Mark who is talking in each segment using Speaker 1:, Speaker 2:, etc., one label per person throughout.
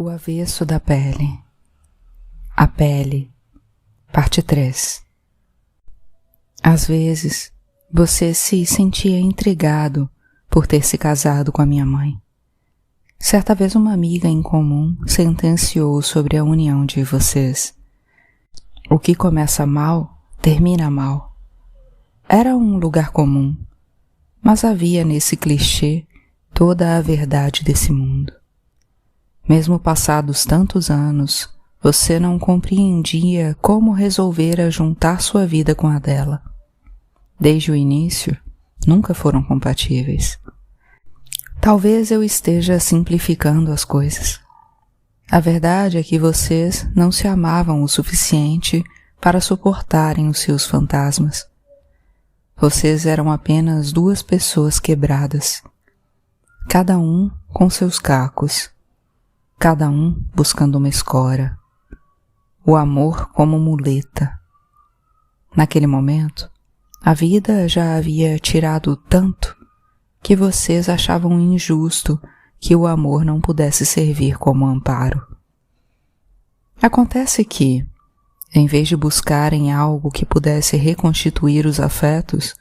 Speaker 1: O avesso da pele. A pele. Parte 3. Às vezes, você se sentia intrigado por ter se casado com a minha mãe. Certa vez uma amiga em comum sentenciou sobre a união de vocês. O que começa mal, termina mal. Era um lugar comum, mas havia nesse clichê toda a verdade desse mundo. Mesmo passados tantos anos, você não compreendia como resolvera juntar sua vida com a dela. Desde o início, nunca foram compatíveis. Talvez eu esteja simplificando as coisas. A verdade é que vocês não se amavam o suficiente para suportarem os seus fantasmas. Vocês eram apenas duas pessoas quebradas, cada um com seus cacos, cada um buscando uma escora, o amor como muleta. Naquele momento, a vida já havia tirado tanto que vocês achavam injusto que o amor não pudesse servir como amparo. Acontece que, em vez de buscarem algo que pudesse reconstituir os afetos,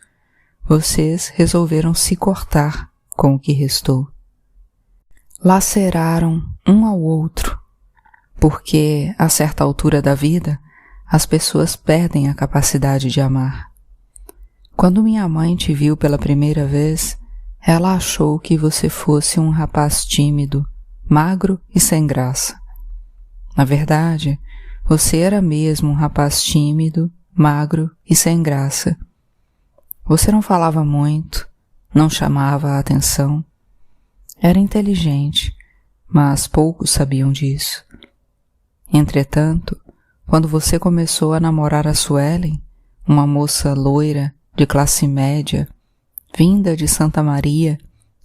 Speaker 1: vocês resolveram se cortar com o que restou. Laceraram um ao outro, porque, a certa altura da vida, as pessoas perdem a capacidade de amar. Quando minha mãe te viu pela primeira vez, ela achou que você fosse um rapaz tímido, magro e sem graça. Na verdade, você era mesmo um rapaz tímido, magro e sem graça. Você não falava muito, não chamava a atenção. Era inteligente, mas poucos sabiam disso. Entretanto, quando você começou a namorar a Suelen, uma moça loira, de classe média, vinda de Santa Maria,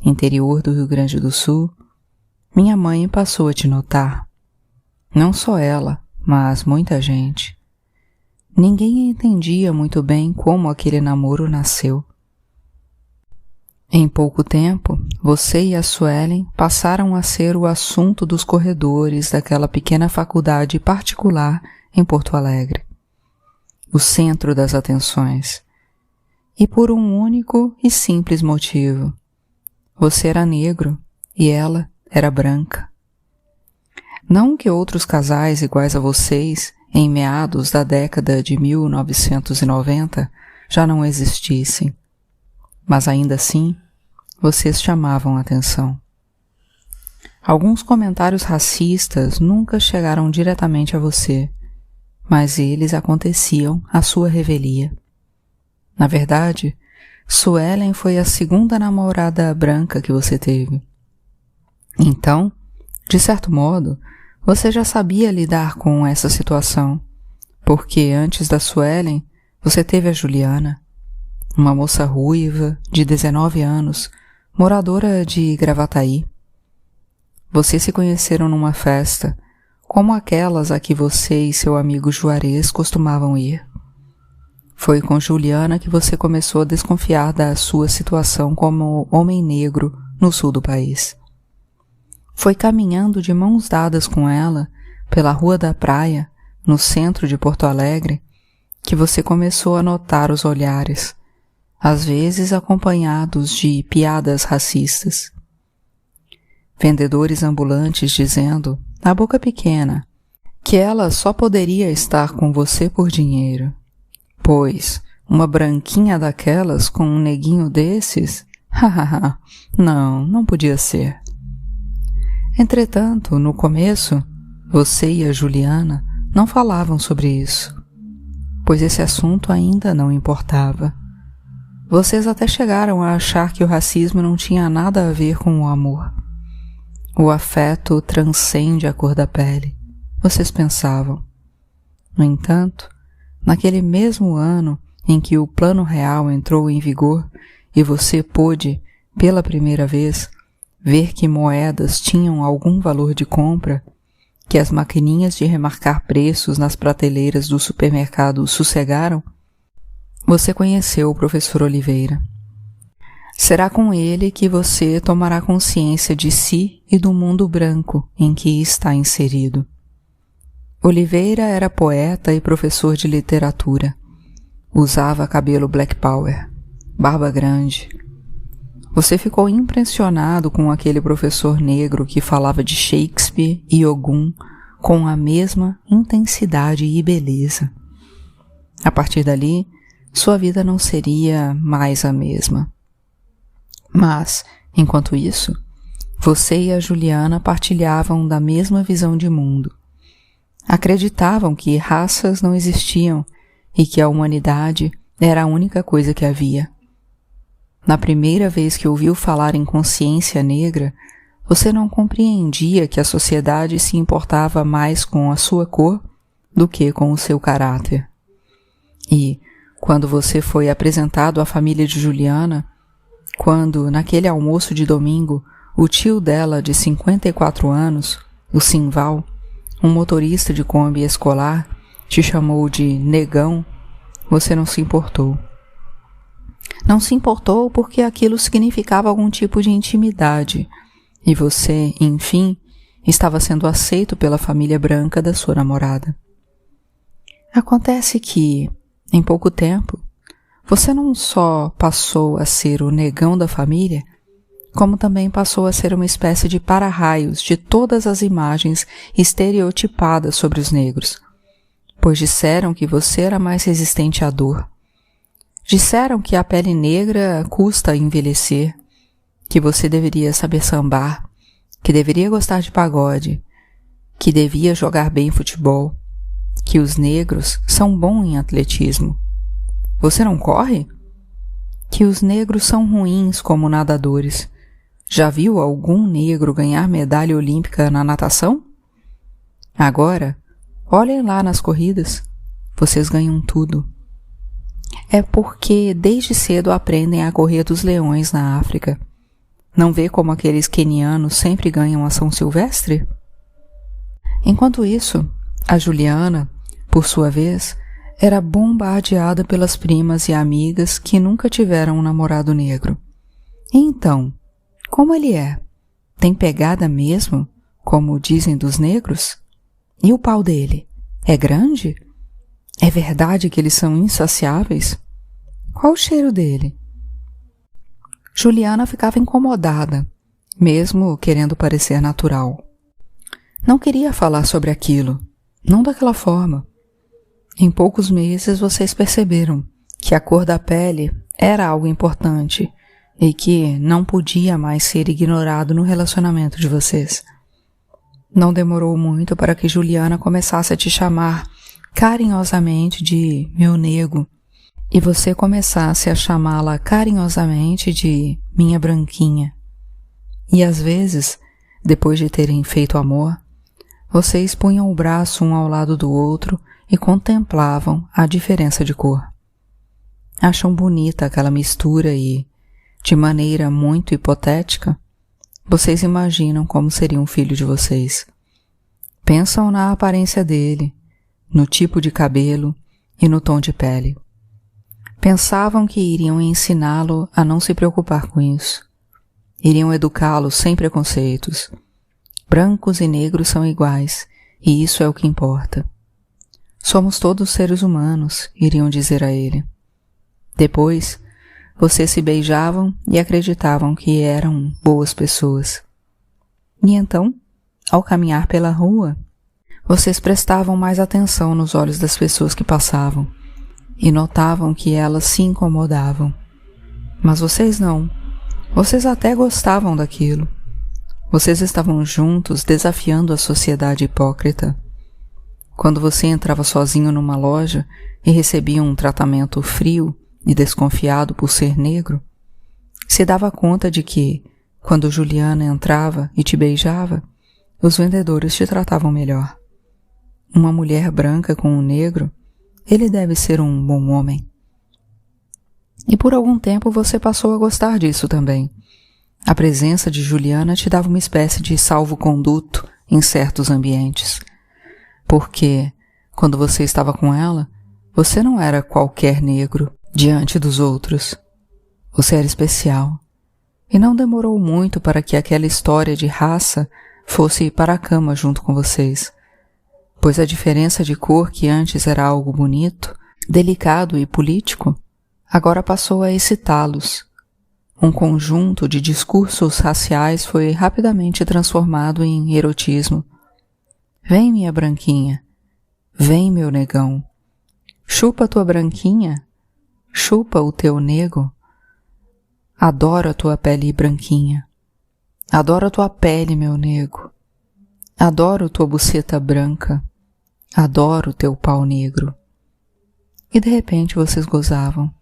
Speaker 1: interior do Rio Grande do Sul, minha mãe passou a te notar. Não só ela, mas muita gente. Ninguém entendia muito bem como aquele namoro nasceu. Em pouco tempo, você e a Suelen passaram a ser o assunto dos corredores daquela pequena faculdade particular em Porto Alegre. O centro das atenções. E por um único e simples motivo. Você era negro e ela era branca. Não que outros casais iguais a vocês, em meados da década de 1990, já não existissem. Mas ainda assim, vocês chamavam a atenção. Alguns comentários racistas nunca chegaram diretamente a você, mas eles aconteciam à sua revelia. Na verdade, Suelen foi a segunda namorada branca que você teve. Então, de certo modo, você já sabia lidar com essa situação, porque antes da Suelen, você teve a Juliana, uma moça ruiva, de 19 anos, moradora de Gravataí. Vocês se conheceram numa festa, como aquelas a que você e seu amigo Juarez costumavam ir. Foi com Juliana que você começou a desconfiar da sua situação como homem negro no sul do país. Foi caminhando de mãos dadas com ela, pela Rua da Praia, no centro de Porto Alegre, que você começou a notar os olhares, às vezes acompanhados de piadas racistas. Vendedores ambulantes dizendo, na boca pequena, que ela só poderia estar com você por dinheiro, pois uma branquinha daquelas com um neguinho desses, hahaha, não podia ser. Entretanto, no começo, você e a Juliana não falavam sobre isso, pois esse assunto ainda não importava. Vocês até chegaram a achar que o racismo não tinha nada a ver com o amor. O afeto transcende a cor da pele, vocês pensavam. No entanto, naquele mesmo ano em que o Plano Real entrou em vigor e você pôde, pela primeira vez, ver que moedas tinham algum valor de compra, que as maquininhas de remarcar preços nas prateleiras do supermercado sossegaram, você conheceu o professor Oliveira. Será com ele que você tomará consciência de si e do mundo branco em que está inserido. Oliveira era poeta e professor de literatura. Usava cabelo black power, barba grande. Você ficou impressionado com aquele professor negro que falava de Shakespeare e Ogum com a mesma intensidade e beleza. A partir dali, sua vida não seria mais a mesma. Mas, enquanto isso, você e a Juliana partilhavam da mesma visão de mundo. Acreditavam que raças não existiam e que a humanidade era a única coisa que havia. Na primeira vez que ouviu falar em consciência negra, você não compreendia que a sociedade se importava mais com a sua cor do que com o seu caráter. E, quando você foi apresentado à família de Juliana, quando, naquele almoço de domingo, o tio dela, de 54 anos, o Simval, um motorista de Kombi escolar, te chamou de negão, você não se importou. Não se importou porque aquilo significava algum tipo de intimidade, e você, enfim, estava sendo aceito pela família branca da sua namorada. Acontece que, em pouco tempo, você não só passou a ser o negão da família, como também passou a ser uma espécie de para-raios de todas as imagens estereotipadas sobre os negros, pois disseram que você era mais resistente à dor. Disseram que a pele negra custa envelhecer, que você deveria saber sambar, que deveria gostar de pagode, que devia jogar bem futebol, que os negros são bons em atletismo. Você não corre? Que os negros são ruins como nadadores. Já viu algum negro ganhar medalha olímpica na natação? Agora, olhem lá nas corridas. Vocês ganham tudo. É porque desde cedo aprendem a correr dos leões na África. Não vê como aqueles quenianos sempre ganham a São Silvestre? Enquanto isso, a Juliana, por sua vez, era bombardeada pelas primas e amigas que nunca tiveram um namorado negro. E então, como ele é? Tem pegada mesmo, como dizem dos negros? E o pau dele? É grande? É verdade que eles são insaciáveis? Qual o cheiro dele? Juliana ficava incomodada, mesmo querendo parecer natural. Não queria falar sobre aquilo, não daquela forma. Em poucos meses vocês perceberam que a cor da pele era algo importante e que não podia mais ser ignorado no relacionamento de vocês. Não demorou muito para que Juliana começasse a te chamar carinhosamente de meu nego e você começasse a chamá-la carinhosamente de minha branquinha. E às vezes, depois de terem feito amor, vocês punham o braço um ao lado do outro e contemplavam a diferença de cor. Acham bonita aquela mistura e, de maneira muito hipotética, vocês imaginam como seria um filho de vocês. Pensam na aparência dele, no tipo de cabelo e no tom de pele. Pensavam que iriam ensiná-lo a não se preocupar com isso. Iriam educá-lo sem preconceitos. Brancos e negros são iguais, e isso é o que importa. Somos todos seres humanos, iriam dizer a ele. Depois, vocês se beijavam e acreditavam que eram boas pessoas. E então, ao caminhar pela rua, vocês prestavam mais atenção nos olhos das pessoas que passavam e notavam que elas se incomodavam. Mas vocês não. Vocês até gostavam daquilo. Vocês estavam juntos desafiando a sociedade hipócrita. Quando você entrava sozinho numa loja e recebia um tratamento frio e desconfiado por ser negro, se dava conta de que, quando Juliana entrava e te beijava, os vendedores te tratavam melhor. Uma mulher branca com um negro, ele deve ser um bom homem. E por algum tempo você passou a gostar disso também. A presença de Juliana te dava uma espécie de salvo-conduto em certos ambientes. Porque, quando você estava com ela, você não era qualquer negro diante dos outros. Você era especial, E não demorou muito para que aquela história de raça fosse para a cama junto com vocês, pois a diferença de cor que antes era algo bonito, delicado e político, agora passou a excitá-los. Um conjunto de discursos raciais foi rapidamente transformado em erotismo. Vem, minha branquinha. Vem, meu negão. Chupa tua branquinha. Chupa o teu nego. Adoro a tua pele branquinha. Adoro a tua pele, meu nego. Adoro tua buceta branca. Adoro teu pau negro. E de repente vocês gozavam.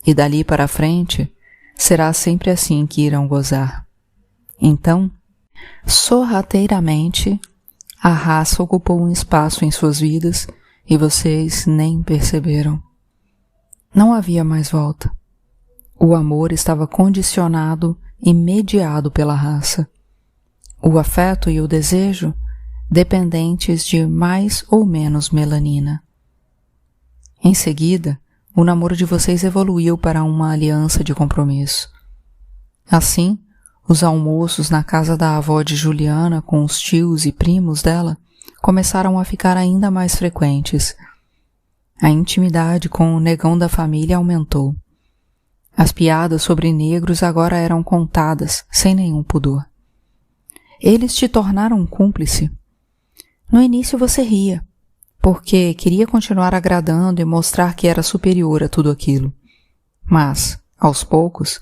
Speaker 1: E dali para frente, será sempre assim que irão gozar. Então, sorrateiramente, a raça ocupou um espaço em suas vidas e vocês nem perceberam. Não havia mais volta. O amor estava condicionado e mediado pela raça. O afeto e o desejo dependentes de mais ou menos melanina. Em seguida, o namoro de vocês evoluiu para uma aliança de compromisso. Assim, os almoços na casa da avó de Juliana com os tios e primos dela começaram a ficar ainda mais frequentes. A intimidade com o negão da família aumentou. As piadas sobre negros agora eram contadas sem nenhum pudor. Eles te tornaram cúmplice. No início você ria, porque queria continuar agradando e mostrar que era superior a tudo aquilo. Mas, aos poucos,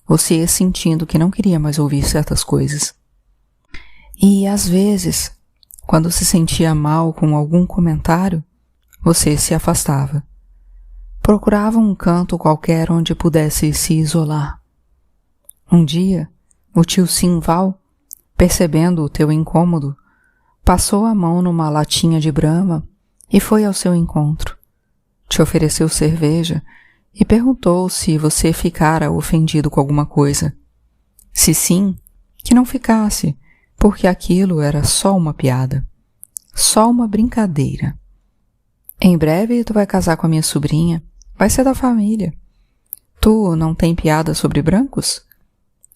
Speaker 1: você ia sentindo que não queria mais ouvir certas coisas. E, às vezes, quando se sentia mal com algum comentário, você se afastava. Procurava um canto qualquer onde pudesse se isolar. Um dia, o tio Simval, percebendo o teu incômodo, passou a mão numa latinha de Brahma e foi ao seu encontro. Te ofereceu cerveja e perguntou se você ficara ofendido com alguma coisa. Se sim, que não ficasse, porque aquilo era só uma piada, só uma brincadeira. Em breve tu vai casar com a minha sobrinha, vai ser da família. Tu não tem piada sobre brancos?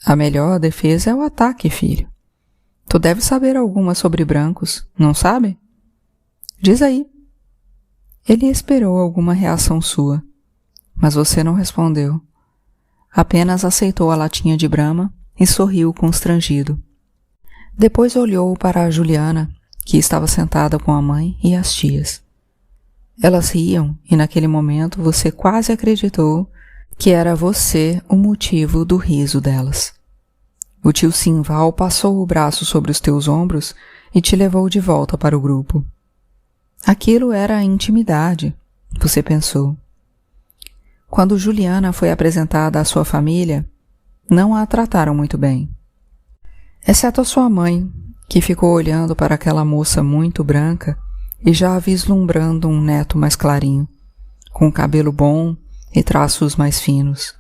Speaker 1: A melhor defesa é o ataque, filho. Tu deve saber alguma sobre brancos, não sabe? Diz aí. Ele esperou alguma reação sua, mas você não respondeu. Apenas aceitou a latinha de Brahma e sorriu constrangido. Depois olhou para a Juliana, que estava sentada com a mãe e as tias. Elas riam e naquele momento você quase acreditou que era você o motivo do riso delas. O tio Simval passou o braço sobre os teus ombros e te levou de volta para o grupo. Aquilo era intimidade, você pensou. Quando Juliana foi apresentada à sua família, não a trataram muito bem. Exceto a sua mãe, que ficou olhando para aquela moça muito branca e já vislumbrando um neto mais clarinho, com cabelo bom e traços mais finos.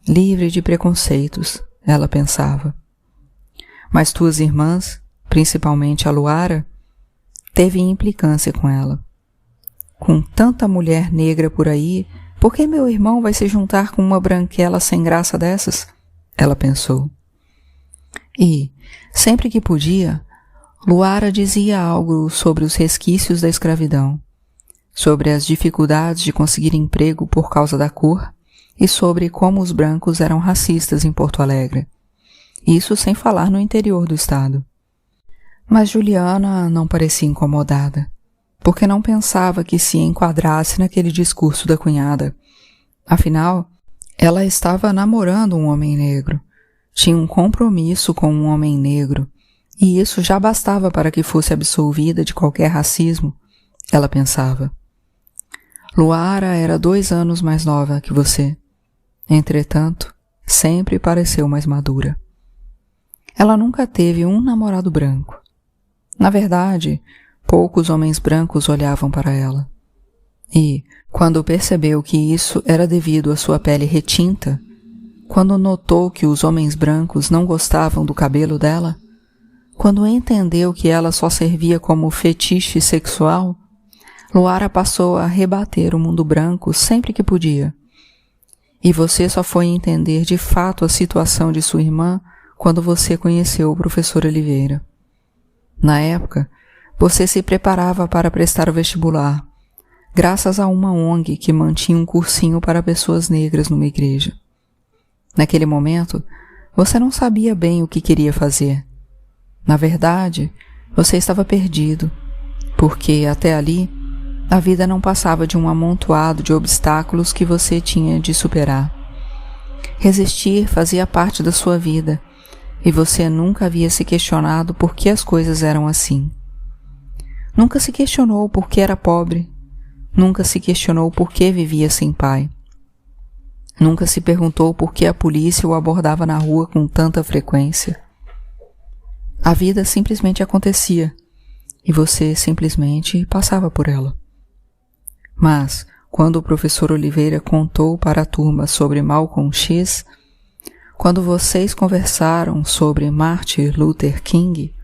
Speaker 1: Livre de preconceitos, ela pensava. Mas tuas irmãs, principalmente a Luara, teve implicância com ela. Com tanta mulher negra por aí, por que meu irmão vai se juntar com uma branquela sem graça dessas? Ela pensou. E, sempre que podia, Luara dizia algo sobre os resquícios da escravidão, sobre as dificuldades de conseguir emprego por causa da cor e sobre como os brancos eram racistas em Porto Alegre. Isso sem falar no interior do estado. Mas Juliana não parecia incomodada, porque não pensava que se enquadrasse naquele discurso da cunhada. Afinal, ela estava namorando um homem negro, tinha um compromisso com um homem negro, e isso já bastava para que fosse absolvida de qualquer racismo, ela pensava. Luara era 2 anos mais nova que você. Entretanto, sempre pareceu mais madura. Ela nunca teve um namorado branco. Na verdade, poucos homens brancos olhavam para ela. E, quando percebeu que isso era devido à sua pele retinta, quando notou que os homens brancos não gostavam do cabelo dela, quando entendeu que ela só servia como fetiche sexual, Luara passou a rebater o mundo branco sempre que podia. E você só foi entender de fato a situação de sua irmã quando você conheceu o professor Oliveira. Na época, você se preparava para prestar o vestibular, graças a uma ONG que mantinha um cursinho para pessoas negras numa igreja. Naquele momento, você não sabia bem o que queria fazer. Na verdade, você estava perdido, porque até ali, a vida não passava de um amontoado de obstáculos que você tinha de superar. Resistir fazia parte da sua vida, e você nunca havia se questionado por que as coisas eram assim. Nunca se questionou por que era pobre, nunca se questionou por que vivia sem pai. Nunca se perguntou por que a polícia o abordava na rua com tanta frequência. A vida simplesmente acontecia, e você simplesmente passava por ela. Mas, quando o professor Oliveira contou para a turma sobre Malcolm X, quando vocês conversaram sobre Martin Luther King,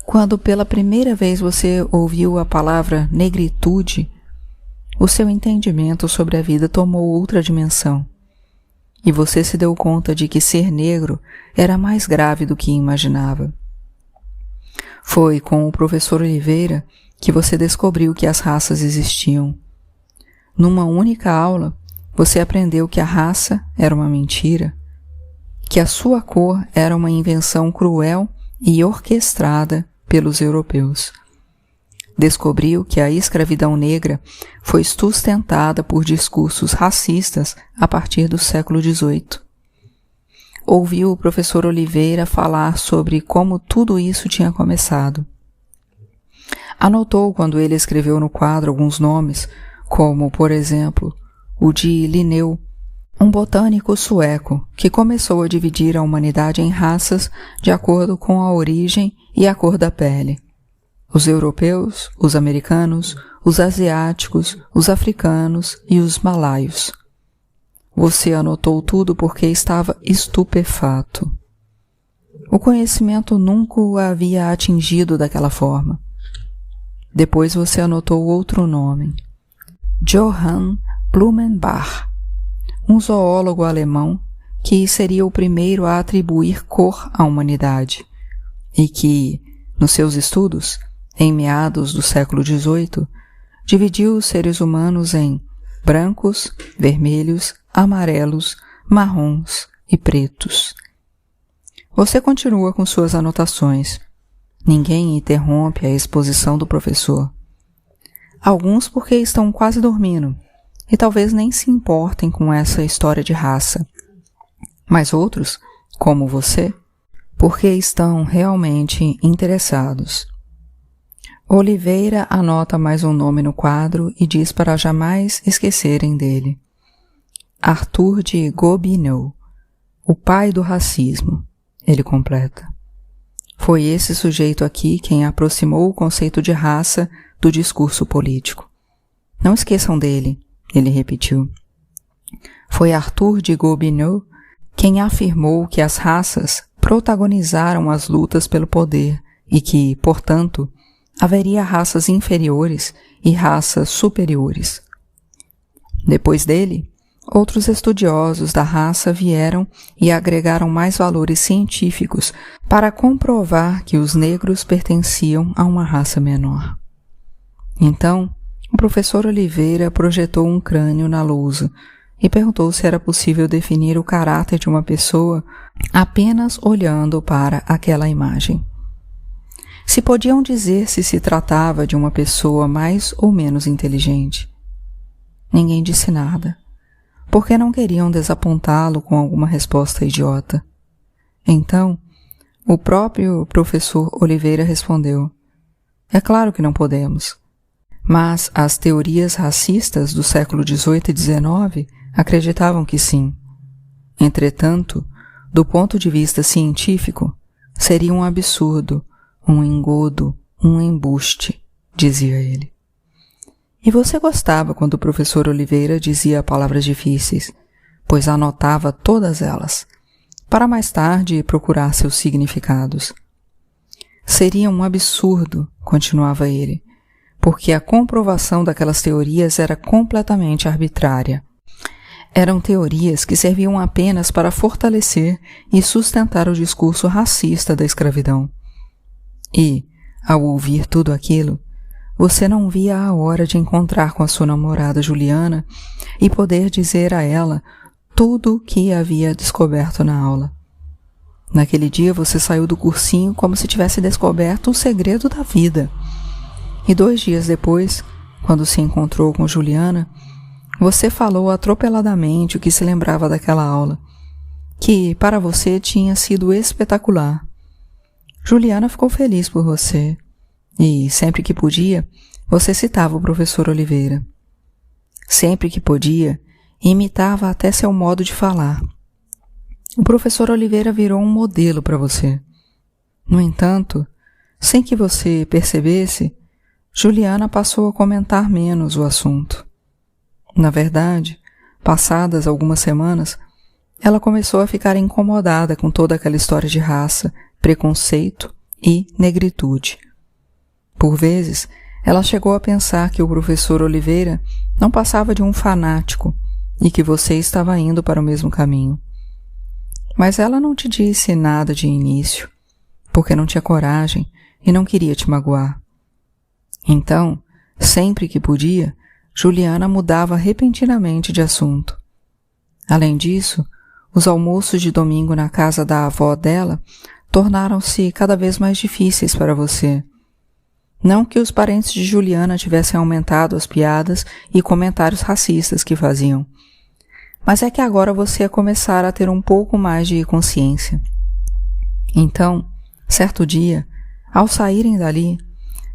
Speaker 1: quando pela primeira vez você ouviu a palavra negritude, o seu entendimento sobre a vida tomou outra dimensão, e você se deu conta de que ser negro era mais grave do que imaginava. Foi com o professor Oliveira que você descobriu que as raças existiam. Numa única aula, você aprendeu que a raça era uma mentira, que a sua cor era uma invenção cruel e orquestrada pelos europeus. Descobriu que a escravidão negra foi sustentada por discursos racistas a partir do século XVIII. Ouviu o professor Oliveira falar sobre como tudo isso tinha começado. Anotou quando ele escreveu no quadro alguns nomes, como, por exemplo, o de Linneu, um botânico sueco que começou a dividir a humanidade em raças de acordo com a origem e a cor da pele. Os europeus, os americanos, os asiáticos, os africanos e os malaios. Você anotou tudo porque estava estupefato. O conhecimento nunca o havia atingido daquela forma. Depois você anotou outro nome. Johann Blumenbach, um zoólogo alemão que seria o primeiro a atribuir cor à humanidade e que, nos seus estudos, em meados do século XVIII, dividiu os seres humanos em brancos, vermelhos, amarelos, marrons e pretos. Você continua com suas anotações. Ninguém interrompe a exposição do professor. Alguns porque estão quase dormindo e talvez nem se importem com essa história de raça. Mas outros, como você, porque estão realmente interessados. Oliveira anota mais um nome no quadro e diz para jamais esquecerem dele. Arthur de Gobineau, o pai do racismo, ele completa. Foi esse sujeito aqui quem aproximou o conceito de raça do discurso político. Não esqueçam dele, ele repetiu. Foi Arthur de Gobineau quem afirmou que as raças protagonizaram as lutas pelo poder e que, portanto, haveria raças inferiores e raças superiores. Depois dele, outros estudiosos da raça vieram e agregaram mais valores científicos para comprovar que os negros pertenciam a uma raça menor. Então, o professor Oliveira projetou um crânio na lousa e perguntou se era possível definir o caráter de uma pessoa apenas olhando para aquela imagem. Se podiam dizer se se tratava de uma pessoa mais ou menos inteligente. Ninguém disse nada, porque não queriam desapontá-lo com alguma resposta idiota. Então, o próprio professor Oliveira respondeu: é claro que não podemos. Mas as teorias racistas do século XVIII e XIX acreditavam que sim. Entretanto, do ponto de vista científico, seria um absurdo, um engodo, um embuste, dizia ele. E você gostava quando o professor Oliveira dizia palavras difíceis, pois anotava todas elas, para mais tarde procurar seus significados. Seria um absurdo, continuava ele, porque a comprovação daquelas teorias era completamente arbitrária. Eram teorias que serviam apenas para fortalecer e sustentar o discurso racista da escravidão. E, ao ouvir tudo aquilo, você não via a hora de encontrar com a sua namorada Juliana e poder dizer a ela tudo o que havia descoberto na aula. Naquele dia você saiu do cursinho como se tivesse descoberto o segredo da vida. E 2 dias depois, quando se encontrou com Juliana, você falou atropeladamente o que se lembrava daquela aula, que para você tinha sido espetacular. Juliana ficou feliz por você, e sempre que podia, você citava o professor Oliveira. Sempre que podia, imitava até seu modo de falar. O professor Oliveira virou um modelo para você. No entanto, sem que você percebesse, Juliana passou a comentar menos o assunto. Na verdade, passadas algumas semanas, ela começou a ficar incomodada com toda aquela história de raça, preconceito e negritude. Por vezes, ela chegou a pensar que o professor Oliveira não passava de um fanático e que você estava indo para o mesmo caminho. Mas ela não te disse nada de início, porque não tinha coragem e não queria te magoar. Então, sempre que podia, Juliana mudava repentinamente de assunto. Além disso, os almoços de domingo na casa da avó dela tornaram-se cada vez mais difíceis para você. Não que os parentes de Juliana tivessem aumentado as piadas e comentários racistas que faziam, mas é que agora você ia começar a ter um pouco mais de consciência. Então, certo dia, ao saírem dali,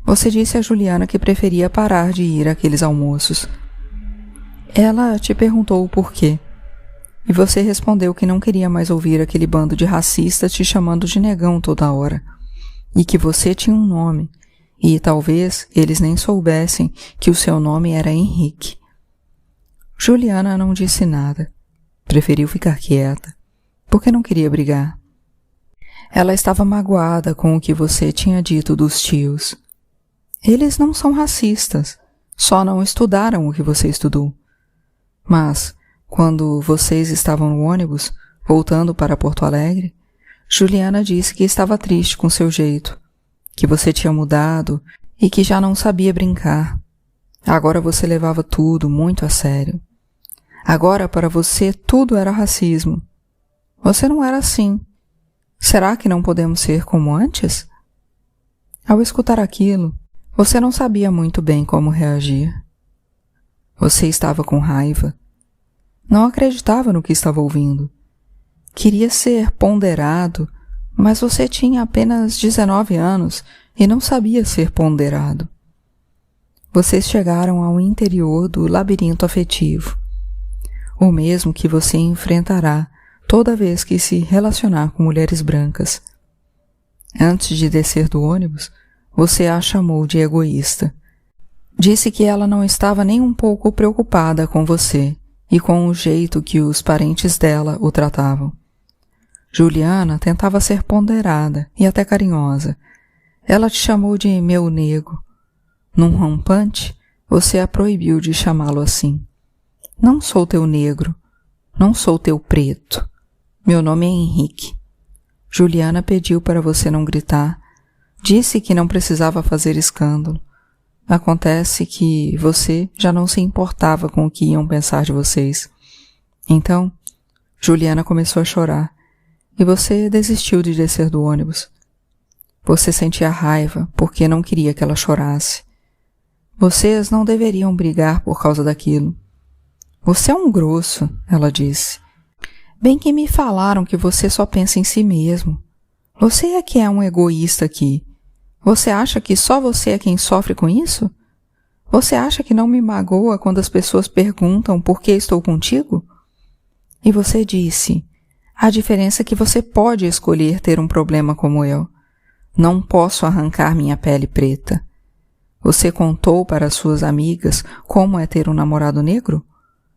Speaker 1: você disse a Juliana que preferia parar de ir àqueles almoços. Ela te perguntou o porquê, e você respondeu que não queria mais ouvir aquele bando de racistas te chamando de negão toda hora, e que você tinha um nome, e talvez eles nem soubessem que o seu nome era Henrique. Juliana não disse nada. Preferiu ficar quieta, porque não queria brigar. Ela estava magoada com o que você tinha dito dos tios. Eles não são racistas, só não estudaram o que você estudou. Mas, quando vocês estavam no ônibus, voltando para Porto Alegre, Juliana disse que estava triste com seu jeito, que você tinha mudado e que já não sabia brincar. Agora você levava tudo muito a sério. Agora para você tudo era racismo. Você não era assim. Será que não podemos ser como antes? Ao escutar aquilo, você não sabia muito bem como reagir. Você estava com raiva. Não acreditava no que estava ouvindo. Queria ser ponderado, mas você tinha apenas 19 anos e não sabia ser ponderado. Vocês chegaram ao interior do labirinto afetivo, o mesmo que você enfrentará toda vez que se relacionar com mulheres brancas. Antes de descer do ônibus, você a chamou de egoísta. Disse que ela não estava nem um pouco preocupada com você e com o jeito que os parentes dela o tratavam. Juliana tentava ser ponderada e até carinhosa. Ela te chamou de meu nego. Num rompante, você a proibiu de chamá-lo assim. Não sou teu negro, não sou teu preto. Meu nome é Henrique. Juliana pediu para você não gritar. Disse que não precisava fazer escândalo. Acontece que você já não se importava com o que iam pensar de vocês. Então, Juliana começou a chorar e você desistiu de descer do ônibus. Você sentia raiva porque não queria que ela chorasse. Vocês não deveriam brigar por causa daquilo. Você é um grosso, ela disse. Bem que me falaram que você só pensa em si mesmo. Você é que é um egoísta aqui. Você acha que só você é quem sofre com isso? Você acha que não me magoa quando as pessoas perguntam por que estou contigo? E você disse, a diferença é que você pode escolher ter um problema como eu. Não posso arrancar minha pele preta. Você contou para as suas amigas como é ter um namorado negro?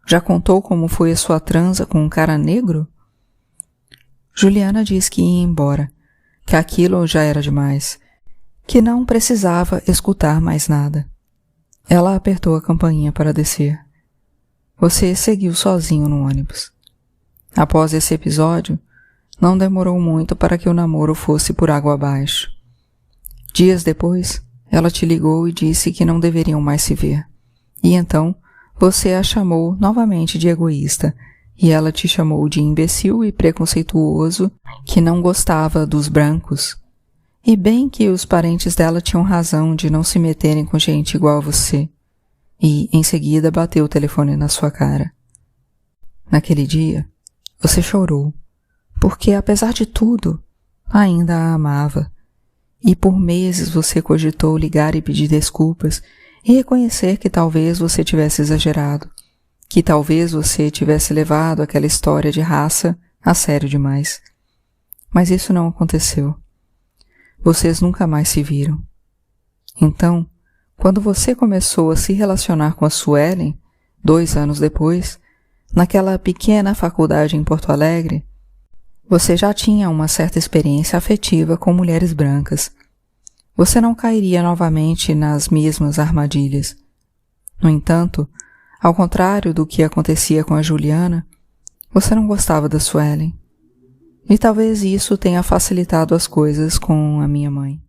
Speaker 1: Já contou como foi a sua transa com um cara negro? Juliana disse que ia embora, que aquilo já era demais, que não precisava escutar mais nada. Ela apertou a campainha para descer. você seguiu sozinho no ônibus. Após esse episódio, não demorou muito para que o namoro fosse por água abaixo. Dias depois, ela te ligou e disse que não deveriam mais se ver. E então, você a chamou novamente de egoísta, e ela te chamou de imbecil e preconceituoso que não gostava dos brancos. E bem que os parentes dela tinham razão de não se meterem com gente igual a você. E, em seguida, bateu o telefone na sua cara. Naquele dia, você chorou, porque, apesar de tudo, ainda a amava. E por meses você cogitou ligar e pedir desculpas e reconhecer que talvez você tivesse exagerado, que talvez você tivesse levado aquela história de raça a sério demais. Mas isso não aconteceu. Vocês nunca mais se viram. Então, quando você começou a se relacionar com a Suelen, 2 anos depois, naquela pequena faculdade em Porto Alegre, você já tinha uma certa experiência afetiva com mulheres brancas. Você não cairia novamente nas mesmas armadilhas. No entanto, ao contrário do que acontecia com a Juliana, você não gostava da Suelen. E talvez isso tenha facilitado as coisas com a minha mãe.